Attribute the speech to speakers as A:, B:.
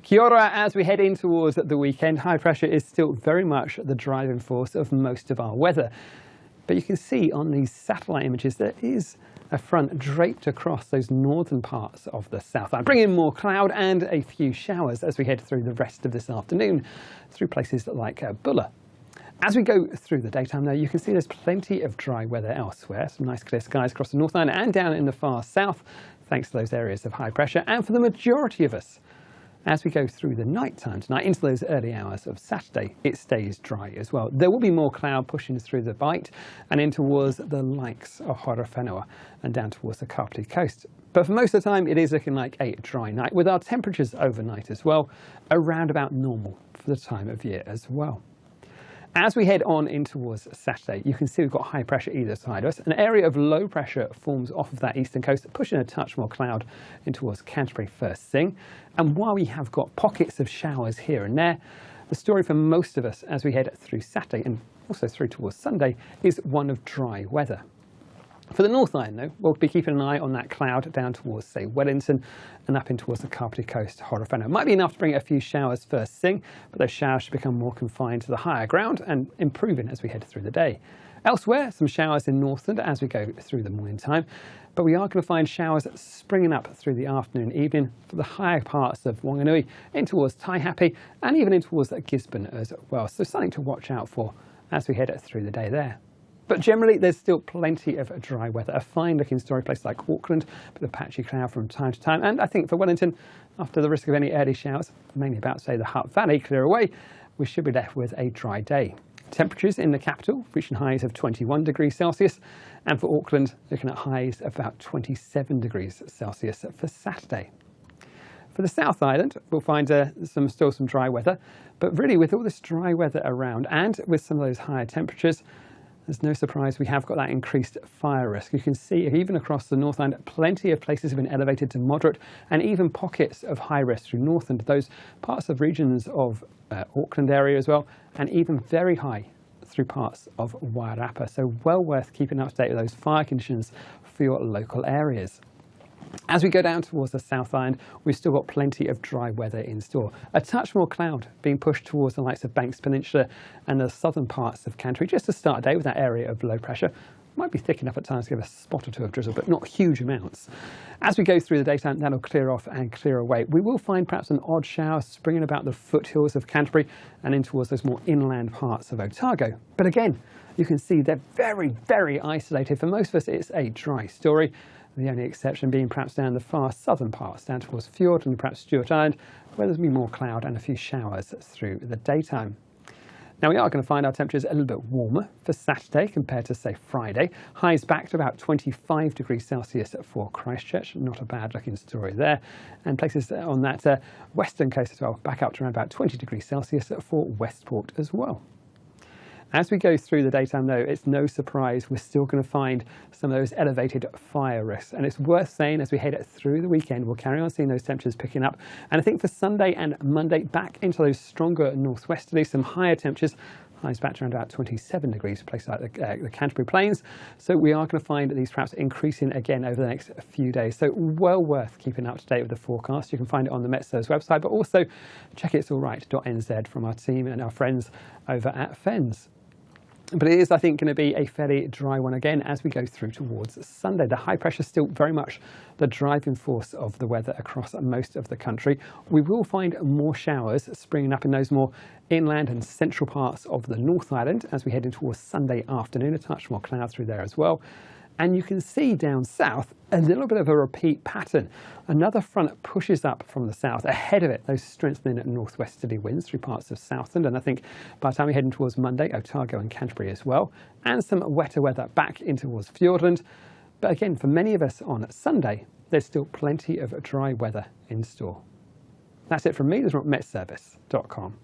A: Kia ora. As we head in towards the weekend, high pressure is still very much the driving force of most of our weather. But you can see on these satellite images there is a front draped across those northern parts of the south. I bring in more cloud and a few showers as we head through the rest of this afternoon through places like Bulla. As we go through the daytime though, you can see there's plenty of dry weather elsewhere. Some nice clear skies across the North Island and down in the far south, thanks to those areas of high pressure. And for the majority of us, as we go through the night time tonight into those early hours of Saturday, it stays dry as well. There will be more cloud pushing through the Bight and in towards the likes of Horowhenua and down towards the Kapiti coast. But for most of the time, it is looking like a dry night, with our temperatures overnight as well around about normal for the time of year as well. As we head on in towards Saturday, you can see we've got high pressure either side of us. An area of low pressure forms off of that eastern coast, pushing a touch more cloud in towards Canterbury first thing. And while we have got pockets of showers here and there, the story for most of us as we head through Saturday and also through towards Sunday is one of dry weather. For the North Island though, we'll be keeping an eye on that cloud down towards, say, Wellington and up in towards the Kapiti coast, Horowhenua. Might be enough to bring a few showers first thing, but those showers should become more confined to the higher ground and improving as we head through the day. Elsewhere, some showers in Northland as we go through the morning time, but we are going to find showers springing up through the afternoon and evening for the higher parts of Wanganui, in towards Taihape and even in towards Gisborne as well. So something to watch out for as we head through the day there. But generally, there's still plenty of dry weather. A fine looking story place like Auckland, but a patchy cloud from time to time. And I think for Wellington, after the risk of any early showers, mainly about, say, the Hutt Valley clear away, we should be left with a dry day. Temperatures in the capital reaching highs of 21 degrees Celsius. And for Auckland, looking at highs of about 27 degrees Celsius for Saturday. For the South Island, we'll find still some dry weather. But really, with all this dry weather around and with some of those higher temperatures, there's no surprise we have got that increased fire risk. You can see even across the North Island, plenty of places have been elevated to moderate and even pockets of high risk through Northland, those parts of regions of Auckland area as well, and even very high through parts of Wairarapa. So well worth keeping up to date with those fire conditions for your local areas. As we go down towards the South Island, we've still got plenty of dry weather in store. A touch more cloud being pushed towards the likes of Banks Peninsula and the southern parts of Canterbury just to start a day with that area of low pressure. Might be thick enough at times to give a spot or two of drizzle, but not huge amounts. As we go through the daytime, that'll clear off and clear away. We will find perhaps an odd shower springing about the foothills of Canterbury and in towards those more inland parts of Otago. But again, you can see they're very, very isolated. For most of us, it's a dry story. The only exception being perhaps down the far southern parts, down towards Fjord and perhaps Stewart Island, where there's going to be more cloud and a few showers through the daytime. Now we are going to find our temperatures a little bit warmer for Saturday compared to, say, Friday. Highs back to about 25 degrees Celsius for Christchurch. Not a bad looking story there. And places on that western coast as well, back up to around about 20 degrees Celsius for Westport as well. As we go through the daytime though, it's no surprise we're still going to find some of those elevated fire risks. And it's worth saying as we head through the weekend, we'll carry on seeing those temperatures picking up. And I think for Sunday and Monday, back into those stronger northwesterlies, some higher temperatures, highs back to around about 27 degrees, places like the Canterbury Plains. So we are going to find these perhaps increasing again over the next few days. So well worth keeping up to date with the forecast. You can find it on the Met.Service website, but also check itsallright.nz from our team and our friends over at FENS. But it is, I think, going to be a fairly dry one again as we go through towards Sunday. The high pressure is still very much the driving force of the weather across most of the country. We will find more showers springing up in those more inland and central parts of the North Island as we head in towards Sunday afternoon. A touch more cloud through there as well. And you can see down south a little bit of a repeat pattern. Another front pushes up from the south. Ahead of it, those strengthening northwesterly winds through parts of Southland. And I think by the time we're heading towards Monday, Otago and Canterbury as well. And some wetter weather back in towards Fiordland. But again, for many of us on Sunday, there's still plenty of dry weather in store. That's it from me. This is from Metservice.com.